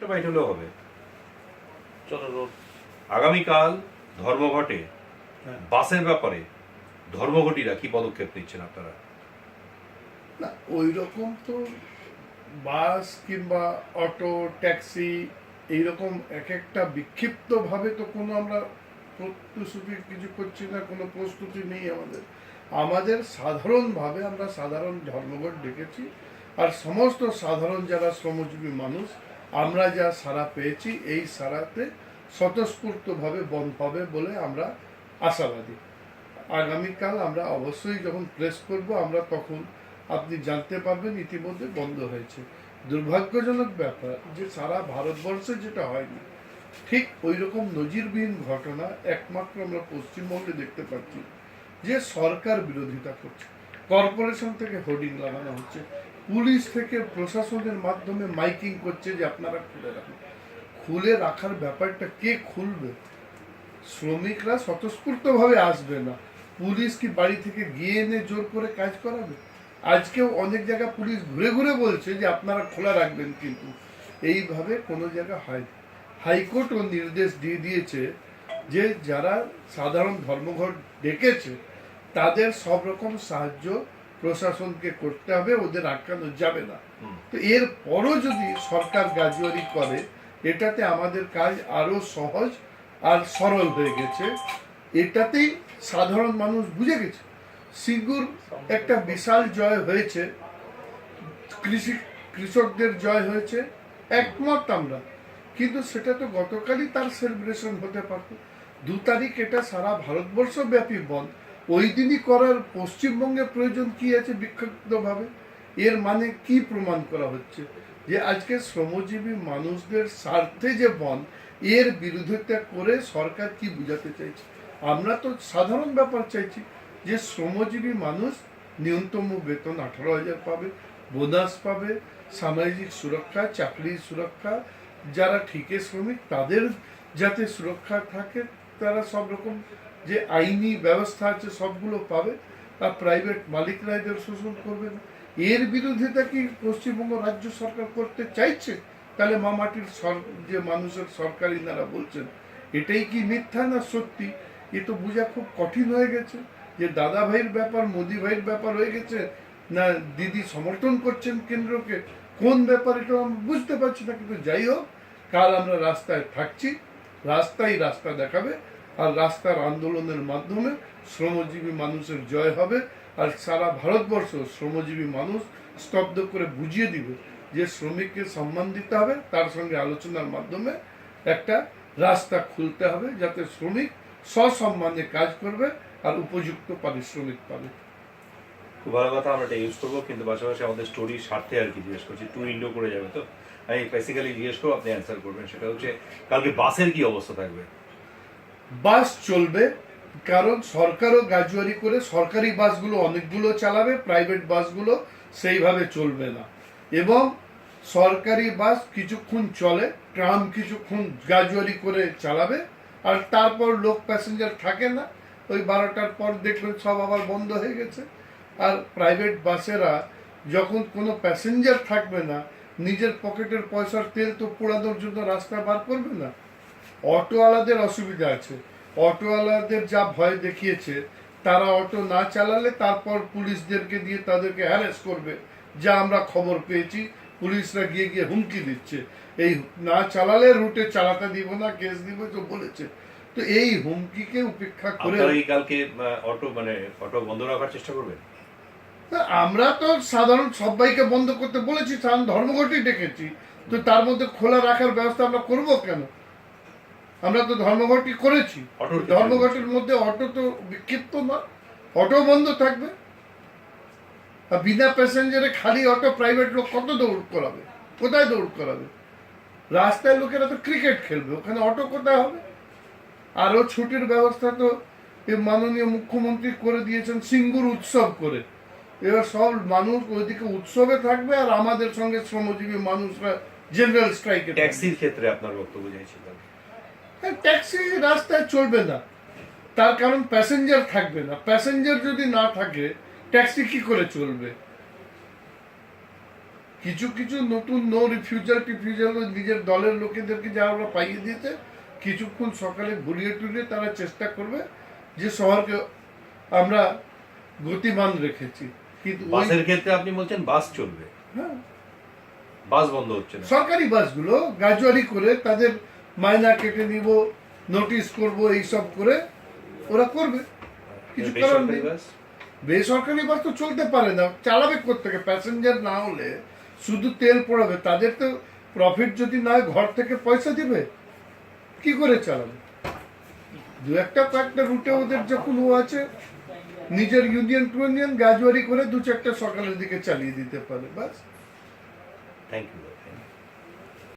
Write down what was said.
Fight হলেও হবে। চলো আগামীকাল ধর্মঘটে বাসের ব্যাপারে ধর্মঘটিরা কি পদক্ষেপ নিচ্ছেন আপনারা? না, ওই রকম তো বাস কিংবা অটো ট্যাক্সি এইরকম এক একটা বিক্ষিপ্ত ভাবে তো কোনো আমরা প্রস্তুতি কিছু করছি না, কোনো প্রস্তুতি নেই আমাদের। আমাদের সাধারণভাবে আমরা সাধারণ ধর্মঘট ডেকেছি, আর সমস্ত সাধারণ যারা শ্রমজীবী মানুষ আমরা যা সাড়া পেয়েছি এই সাড়াতে স্বতঃস্ফূর্তভাবে বন্ধ হবে বলে আমরা আশাবাদী। আগামীকাল আমরা অবশ্যই যখন প্রেস করব আমরা তখন আপনি জানতে পারবেন ইতিমধ্যে বন্ধ হয়েছে। দুর্ভাগ্যজনক ব্যাপার যে সারা ভারতবর্ষে যেটা হয়নি ঠিক ওই রকম নজিরবিহীন ঘটনা একমাত্র আমরা পশ্চিমবঙ্গে দেখতে পাচ্ছি, যে সরকার বিরোধিতা করছে, কর্পোরেশন থেকে হোর্ডিং লাগানো হচ্ছে, পুলিশ থেকে প্রশাসনের মাধ্যমে মাইকিং করছে যে আপনারা খুলে রাখুন। খুলে রাখার ব্যাপারটা কে খুলবে? শ্রমিকরা স্বতঃস্ফূর্তভাবে আসবে না, পুলিশ কি বাড়ি থেকে গিয়ে এনে জোর করে কাজ করাবে? আজকেও অনেক জায়গায় পুলিশ ঘুরে ঘুরে বলছে যে আপনারা খোলা রাখবেন, কিন্তু এইভাবে কোনো জায়গা হয়। হাইকোর্টও নির্দেশ দিয়ে দিয়েছে যে যারা সাধারণ ধর্মঘট ডেকেছে তাদের সব রকম সাহায্য প্রশাসনকে করতে হবে, ওদের আটকানো যাবে না। তো এর পরও যদি সরকার গাজুয়ারি করে, এটাতে আমাদের কাজ আরো সহজ আর সরল হয়ে গেছে। এটাতেই সাধারণ মানুষ বুঝে গেছে সিঙ্গুর একটা বিশাল জয় হয়েছে, কৃষকদের জয় হয়েছে, একমত আমরা। কিন্তু সেটা তো গতকালই তার সেলিব্রেশন হতে পারত। 2 তারিখ এটা সারা ভারতবর্ষ ব্যাপী বন্ধ, ওই দিনই করার পশ্চিমবঙ্গে প্রয়োজন কি আছে বিক্ষিপ্তভাবে? এর মানে কি প্রমাণ করা হচ্ছে? যে আজকে শ্রমজীবী মানুষদের স্বার্থে যে বন্ধ, এর বিরোধিতা করে সরকার কি বুঝাতে চাইছে? আমরা তো সাধারণ ব্যাপার চাইছি যে শ্রমজীবী মানুষ ন্যূনতম বেতন 18,000 পাবে, বোনাস পাবে, সামাজিক সুরক্ষা, চাকরির সুরক্ষা, যারা ঠিকে শ্রমিক তাদের যাতে সুরক্ষা থাকে, তারা সব রকম যে আইনি ব্যবস্থা আছে সবগুলো পাবে, আর প্রাইভেট মালিকরা এদের শোষণ করবে না। এর বিরোধিতা কি পশ্চিমবঙ্গ রাজ্য সরকার করতে চাইছে? তাহলে মামাটির যে মানুষের সরকার ইনারা বলছেন, এটাই কি মিথ্যা না সত্যি? এ তো বোঝা খুব কঠিন হয়ে গেছে যে দাদা ভাইয়ের ব্যাপার, মোদি ভাইয়ের ব্যাপার হয়ে গেছে, না দিদি সমর্থন করছেন কেন্দ্রকে, কোন ব্যাপার এটা আমরা বুঝতে পারছি না। কিন্তু যাই হোক, কাল আমরা রাস্তায় থাকছি, রাস্তাই রাস্তা দেখাবে, আর রাস্তার আন্দোলনের মাধ্যমে শ্রমজীবী মানুষের জয় হবে। আর সারা ভারতবর্ষ শ্রমজীবী মানুষ স্তব্ধ করে বুঝিয়ে দিবে যে শ্রমিককে সম্মান দিতে হবে, তার সঙ্গে আলোচনার মাধ্যমে একটা রাস্তা খুলতে হবে যাতে শ্রমিক সসম্মানে কাজ করবে আর উপযুক্ত পারিশ্রমিক পাবে। খুব ভালো কথা, আমরা এটা ইউজ করবো, কিন্তু পাশাপাশি আমাদের স্টোরির স্বার্থে আর কি জিজ্ঞেস করছি, টু ইন্ডো করে যাবে তো আমি বেসিক্যালি জিজ্ঞেস করবো, আপনি অ্যান্সার করবেন। সেটা হচ্ছে কালকে বাসের কি অবস্থা থাকবে? বাস চলবে, কারণ সরকারও গাজুয়ারি করে সরকারি বাসগুলো অনেকগুলো চালাবে, প্রাইভেট বাসগুলো সেইভাবে চলবে না। এবং সরকারি বাস কিছুক্ষণ চলে, ট্রাম কিছুক্ষণ গাজুয়ারি করে চালাবে, আর তারপর লোক প্যাসেঞ্জার থাকে না, ওই 12টার পর দেখবেন সব আবার বন্ধ হয়ে গেছে। আর প্রাইভেট বাসেরা যখন কোনো প্যাসেঞ্জার থাকবে না, নিজের পকেটের পয়সার তেল তো পোড়ানোর জন্য রাস্তা বার করবে না। অটোওয়ালাদের অসুবিধা আছে, অটোওয়ালাদের যা ভয় দেখিয়েছে, তারা অটো না চালালে তারপর পুলিশদেরকে দিয়ে তাদেরকে হ্যারেস করবে, যা আমরা খবর পেয়েছি, পুলিশরা গিয়ে গিয়ে হুমকি দিচ্ছে, এই না চালালে রুটে চালাতে দিব না, কেস দিব তো বলেছে। তো এই হুমকিকে উপেক্ষা করে কালকে অটো বন্ধ রাখার চেষ্টা করবেন? আমরা তো সাধারণ সবাইকে বন্ধ করতে বলেছি, সাধারণ ধর্মঘটই ডেকেছি, তো তার মধ্যে খোলা রাখার ব্যবস্থা আমরা করবো কেন? আমরা তো ধর্মঘটই করেছি, ধর্মঘটের মধ্যে অটো তো বিক্ষিপ্ত না, অটো বন্ধ থাকবে। আর বিনা প্যাসেঞ্জারে খালি অটো প্রাইভেট লোক কত দৌড় করাবে, কোথায় দৌড় করাবে? রাস্তায় লোকেরা তো ক্রিকেট খেলবে, ওখানে অটো কোথায় হবে? আরও ছুটির ব্যবস্থা তো মাননীয় মুখ্যমন্ত্রী করে দিয়েছেন সিঙ্গুর উৎসব করে। এবার সব মানুষ ওইদিকে উৎসবে থাকবে, আর আমাদের সঙ্গে শ্রমজীবী মানুষরা জেনারেল স্ট্রাইকে। ট্যাক্সির ক্ষেত্রে আপনার বক্তব্য চাইছিলেন? ট্যাক্সি রাস্তায় চলবে না, তার কারণ প্যাসেঞ্জার থাকবে না। প্যাসেঞ্জার যদি না থাকে ট্যাক্সি কি করে চলবে? কিছু কিছু নতুন নো রিফিউজাল টিফিউজাল নিজের দলের লোকেদেরকে যা ওরা পাইয়ে দিয়েছে, কিছুক্ষণ সকালে ঘুরিয়ে টুরিয়ে তারা চেষ্টা করবে যে শহরকে আমরা গতিমান রেখেছি, কিন্তু ওই বাসের ক্ষেত্রে আপনি বলছেন বাস চলবে, হ্যাঁ, বাস বন্ধ হচ্ছে না। সরকারি বাসগুলো গ্রাজুয়ালি করে তাদের মাইনা কেটে নিব, নোটিশ করব, এইসব করে ওরা করবে, কিছু করার বেসরকারি নেই। বাস বেসরকারি বাস তো চলতে পারে না, চালাবে কোত্থেকে? প্যাসেঞ্জার না হলে শুধু তেল পড়াবে, তাদের তো প্রফিট যদি না হয় ঘর থেকে পয়সা দিবে, কি করে চালাবে? দু একটা কয়েকটা রুটে ওদের যখন ও আছে, নিজের ইউনিয়ন টু ইউনিয়ন গ্রাজুয়ালি করে দু চারটা সকালের দিকে চালিয়ে দিতে পারে, বাস। Thank you.